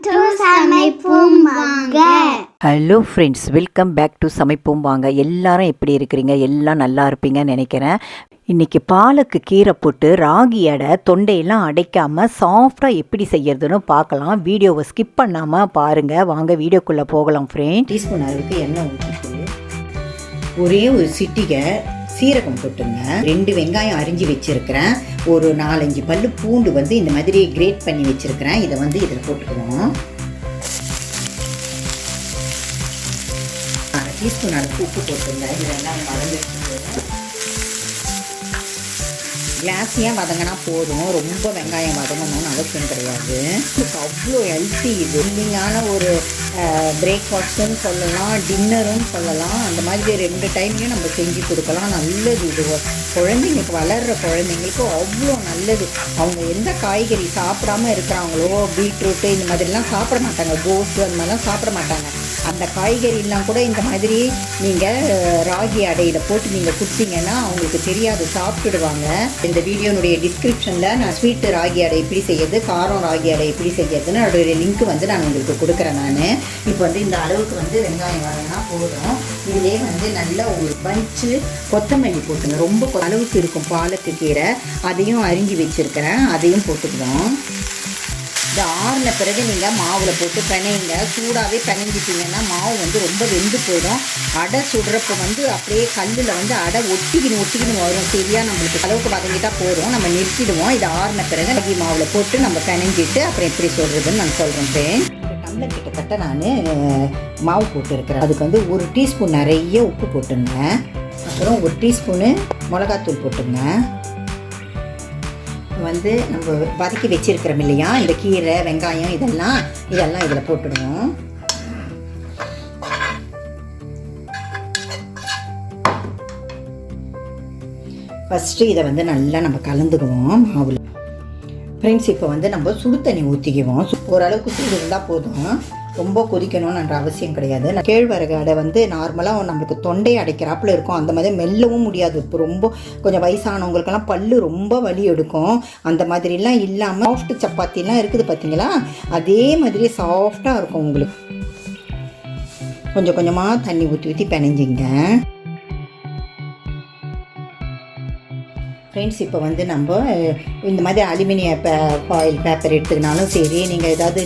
to Samaipom Vanga. Hello friends, welcome back to சமைப்போம் வாங்க. எல்லாரும் எப்படி இருக்கிறீங்க? எல்லாம் நல்லா இருப்பீங்கன்னு நினைக்கிறேன். இன்றைக்கி பாலுக்கு கீரை போட்டு ராகி அடை தொண்டையெல்லாம் அடைக்காமல் சாஃப்டாக எப்படி செய்யறதுன்னு பார்க்கலாம். வீடியோவை ஸ்கிப் பண்ணாமல் பாருங்கள். வாங்க வீடியோக்குள்ளே போகலாம் ஃப்ரெண்ட். டீஸ்பூன் அளவுக்கு எண்ணெய் ஊற்றிட்டு ஒரே ஒரு சிட்டிகை சீரகம் போட்டுங்க. 2 வெங்காயம் அரிஞ்சு வச்சுருக்கிறேன். ஒரு 4-5 பல்லு பூண்டு வந்து இந்த மாதிரி கிரேட் பண்ணி வச்சுருக்கிறேன். இதை வந்து இதில் போட்டுக்குவோம். 1/2 டீஸ்பூன் அளவுக்கு உப்பு போட்டுங்க. இதெல்லாம் வதங்கிட்டு கிளாஸியாக வதங்கினா போதும். ரொம்ப வெங்காயம் வதங்கணும்னு அவசியம் கிடையாது. அவ்வளோ ஹெல்த்தி. இது இல்லைங்கான ஒரு பிரேக்ஃபாஸ்ட்டுன்னு சொல்லலாம், டின்னரும் சொல்லலாம். அந்த மாதிரி 2 டைம்லையும் நம்ம செஞ்சு கொடுக்கலாம். நல்லது இது. குழந்தைங்களுக்கு, வளர்கிற குழந்தைங்களுக்கு அவ்வளோ நல்லது. அவங்க எந்த காய்கறி சாப்பிடாமல் இருக்கிறாங்களோ, பீட்ரூட்டு இந்த மாதிரிலாம் சாப்பிட மாட்டாங்க, கோஸு அந்த மாதிரிலாம் சாப்பிட மாட்டாங்க. அந்த காய்கறிலாம் கூட இந்த மாதிரி நீங்கள் ராகி அடையில் போட்டு நீங்கள் கொடுத்தீங்கன்னா அவங்களுக்கு தெரியாது, சாப்பிட்டுடுவாங்க. இந்த வீடியோனுடைய டிஸ்கிரிப்ஷனில் நான் ஸ்வீட்டு ராகி அடை எப்படி செய்யறது, காரம் ராகி அடை எப்படி செய்யறதுன்னு அதோடைய லிங்க் வந்து நான் உங்களுக்கு கொடுக்குறேன். நான் இப்போ வந்து இந்த அளவுக்கு வந்து வெங்காயம் வரணும்னா போதும். இதிலே வந்து நல்ல ஒரு பஞ்சு கொத்தமல்லி போட்டுங்க. ரொம்ப அளவுக்கு இருக்கும் பாலக்கு கீரை, அதையும் அரிஞ்சு வச்சுருக்கிறேன். அதையும் போட்டுக்குவோம். இந்த ஆறின பிறகு நீங்கள் மாவில் போட்டு பிணையுங்க. சூடாகவே பிணைஞ்சிட்டிங்கன்னா மாவு வந்து ரொம்ப வெந்து போயிடும். அடை சுடுறப்போ வந்து அப்படியே கல்லில் வந்து அடை ஒட்டிக்கின்னு வரும். சரியாக நம்மளுக்கு அளவுக்கு வதங்கிட்டால் போதும். நம்ம நிறுத்திடுவோம். இது ஆறின பிறகு நகி மாவில் போட்டு நம்ம பிணைஞ்சிட்டு அப்புறம் எப்படி சொல்கிறதுன்னு நான் சொல்கிறேன். டம்ளர் கிட்டத்தட்ட நான் மாவு போட்டுருக்கிறேன். அதுக்கு வந்து 1 டீஸ்பூன் நிறைய உப்பு போட்டுங்க. அப்புறம் 1 டீஸ்பூனு மிளகாத்தூள் போட்டுங்க. வந்து நம்ம வதக்கி வச்சிருக்கிறோம் இல்லையா, இந்த கீரை வெங்காயம் இதெல்லாம் இதில் போட்டுடுவோம். ஃபஸ்ட்டு இதை வந்து நல்லா நம்ம கலந்துக்குவோம் மாவில். ஃப்ரெண்ட்ஸ், இப்போ வந்து நம்ம சுடு தண்ணி ஊற்றிக்குவோம். ஓரளவுக்கு சூடு இருந்தால் போதும். ரொம்ப கொதிக்கணும்ன்ற அவசியம் கிடையாது. கேழ்வரகு அடை வந்து நார்மலாக நம்மளுக்கு தொண்டையை அடைக்கிறாப்புல இருக்கும். அந்த மாதிரி மெல்லவும் முடியாது. இப்போ ரொம்ப கொஞ்சம் வயசானவங்களுக்கெல்லாம் பல்லு ரொம்ப வலி எடுக்கும். அந்த மாதிரிலாம் இல்லாமல் சாஃப்ட் சப்பாத்திலாம் இருக்குது பார்த்தீங்களா, அதே மாதிரி சாஃப்டாக இருக்கும் உங்களுக்கு. கொஞ்சம் கொஞ்சமாக தண்ணி ஊற்றி பிணைஞ்சிங்க. ஃப்ரெண்ட்ஸ், இப்போ வந்து நம்ம இந்த மாதிரி அலுமினிய ஃபாயில் பேப்பர் எடுத்துக்கினாலும் சரி, நீங்கள் ஏதாவது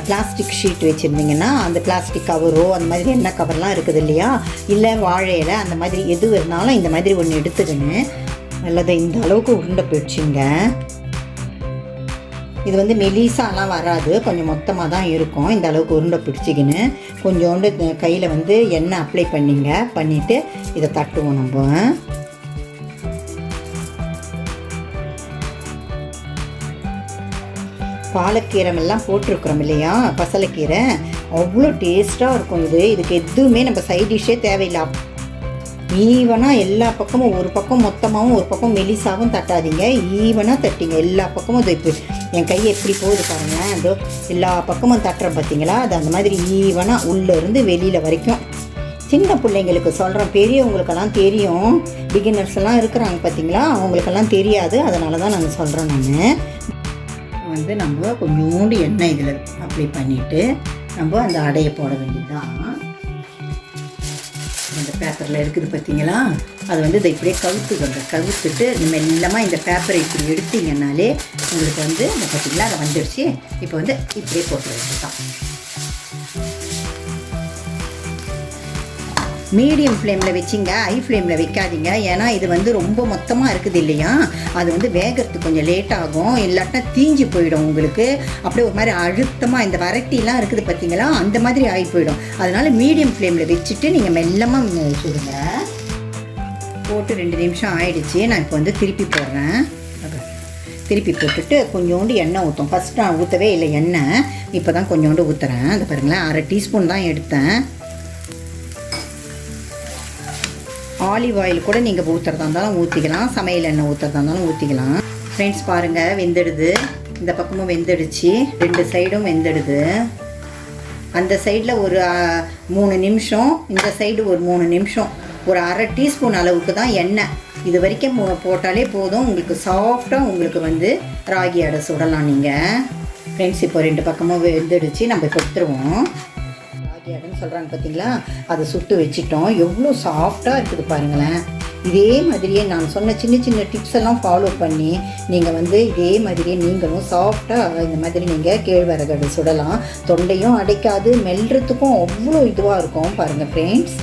பிளாஸ்டிக் ஷீட் வச்சுருந்தீங்கன்னா அந்த பிளாஸ்டிக் கவரோ அந்த மாதிரி எண்ணெய் கவர்லாம் இருக்குது இல்லையா, இல்லை வாழையில அந்த மாதிரி எது இருந்தாலும் இந்த மாதிரி ஒன்று எடுத்துக்கின்னு நல்லதை இந்த அளவுக்கு உருண்டை பிடிச்சிங்க. இது வந்து மெலிசாலாம் வராது, கொஞ்சம் மொத்தமாக தான் இருக்கும். இந்த அளவுக்கு உருண்டை பிடிச்சிக்கின்னு கொஞ்சோண்டு கையில் வந்து எண்ணெய் அப்ளை பண்ணிவிட்டு இதை தட்டுவோம். நம்ம பாலக்கீரைமெல்லாம் போட்டிருக்கிறோம் இல்லையா, பசலைக்கீரை அவ்வளோ டேஸ்ட்டாக இருக்கும். இதுக்கு எதுவுமே நம்ம சைட் டிஷ்ஷே தேவையில்லை. ஈவனாக எல்லா பக்கமும், ஒரு பக்கம் மொத்தமாகவும் ஒரு பக்கம் மெலிசாகவும் தட்டாதீங்க, ஈவனாக தட்டிங்க எல்லா பக்கமும். இது இப்போ என் கை எப்படி போகுது பாருங்கள், அதோ எல்லா பக்கமும் தட்டுறேன் பார்த்தீங்களா, அது அந்த மாதிரி ஈவனாக உள்ளேருந்து வெளியில் வரைக்கும். சின்ன பிள்ளைங்களுக்கு சொல்கிறேன், பெரியவங்களுக்கெல்லாம் தெரியும், பிகினர்ஸ் எல்லாம் இருக்கிறாங்க பார்த்தீங்களா, அவங்களுக்கெல்லாம் தெரியாது. அதனால தான் நான் சொல்கிறேன். நான் வந்து நம்ம கொஞ்சோண்டு எண்ணெய் இதில் அப்ளை பண்ணிவிட்டு நம்ம அந்த அடையை போட வேண்டியதுதான். அந்த பேப்பரில் இருக்குது பார்த்தீங்களா, அது வந்து இதை இப்படியே கவுத்துட்டு மெல்லமாக இந்த பேப்பரை இப்படி எடுத்தீங்கன்னாலே உங்களுக்கு வந்து இந்த பார்த்தீங்களா அதை வந்துடுச்சு. இப்போ வந்து இப்படியே போட்டு வச்சுதான். மீடியம் ஃப்ளேமில் வச்சிங்க, ஹை ஃப்ளேமில் வைக்காதீங்க. ஏன்னா இது வந்து ரொம்ப மொத்தமாக இருக்குது இல்லையா, அது வந்து வேகிறதுக்கு கொஞ்சம் லேட் ஆகும். இல்லாட்டினா தீஞ்சு போயிடும் உங்களுக்கு. அப்படியே ஒரு மாதிரி அழுத்தமாக இந்த வரட்டிலாம் இருக்குது பார்த்தீங்களா, அந்த மாதிரி ஆகி போயிடும். அதனால் மீடியம் ஃப்ளேமில் வச்சுட்டு நீங்கள் மெல்லமாக சுடுங்க. போட்டு 2 நிமிஷம் ஆயிடுச்சு. நான் இப்போ வந்து திருப்பி போடுறேன். திருப்பி போட்டுட்டு கொஞ்சோண்டு எண்ணெய் ஊற்றும். ஃபஸ்ட் நான் ஊற்றவே இல்லை எண்ணெய், இப்போ தான் கொஞ்சோண்டு ஊற்றுறேன். அது பாருங்களேன், 1/2 டீஸ்பூன் தான் எடுத்தேன். ஆலிவ் ஆயில் கூட நீங்கள் ஊற்றுறதா இருந்தாலும் ஊற்றிக்கலாம், சமையல் எண்ணெய் ஊற்றுறதா இருந்தாலும் ஊற்றிக்கலாம். ஃப்ரெண்ட்ஸ் பாருங்கள், வெந்துடுது. இந்த பக்கமும் வெந்துடுச்சு, 2 சைடும் வெந்துடுது. அந்த சைடில் ஒரு 3 நிமிஷம், இந்த சைடு ஒரு 3 நிமிஷம். ஒரு 1/2 டீஸ்பூன் அளவுக்கு தான் எண்ணெய் இது வரைக்கும் போட்டாலே போதும். உங்களுக்கு சாஃப்டாக உங்களுக்கு வந்து ராகி அடை சுடலாம். நீங்கள் ஃப்ரெண்ட்ஸ் இப்போ 2 பக்கமும் வெந்துடுச்சு. நம்ம கொடுத்துருவோம். ராகி அடைன்னு சொல்கிறாங்க பார்த்தீங்களா, அதை சுட்டு வச்சுட்டோம். எவ்வளோ சாஃப்டாக இருக்குது பாருங்களேன். இதே மாதிரியே நான் சொன்ன சின்ன சின்ன டிப்ஸ் எல்லாம் ஃபாலோ பண்ணி நீங்கள் வந்து இதே மாதிரியே நீங்களும் சாஃப்டாக இந்த மாதிரி நீங்கள் கேழ்வரகு சுடலாம். தொண்டையும் அடைக்காது, மெல்றதுக்கும் அவ்வளோ இதுவாக இருக்கும் பாருங்கள் ஃப்ரெண்ட்ஸ்.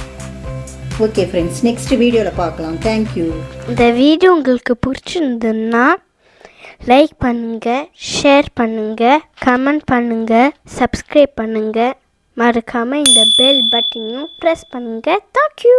ஓகே ஃப்ரெண்ட்ஸ், நெக்ஸ்ட் வீடியோவில் பார்க்கலாம். தேங்க்யூ. இந்த வீடியோ உங்களுக்கு பிடிச்சிருந்ததுன்னா லைக் பண்ணுங்கள், ஷேர் பண்ணுங்கள், கமெண்ட் பண்ணுங்கள், சப்ஸ்கிரைப் பண்ணுங்கள். மறக்காமல் இந்த பெல் பட்டனையும் ப்ரெஸ் பண்ணுங்கள். தேங்க்யூ.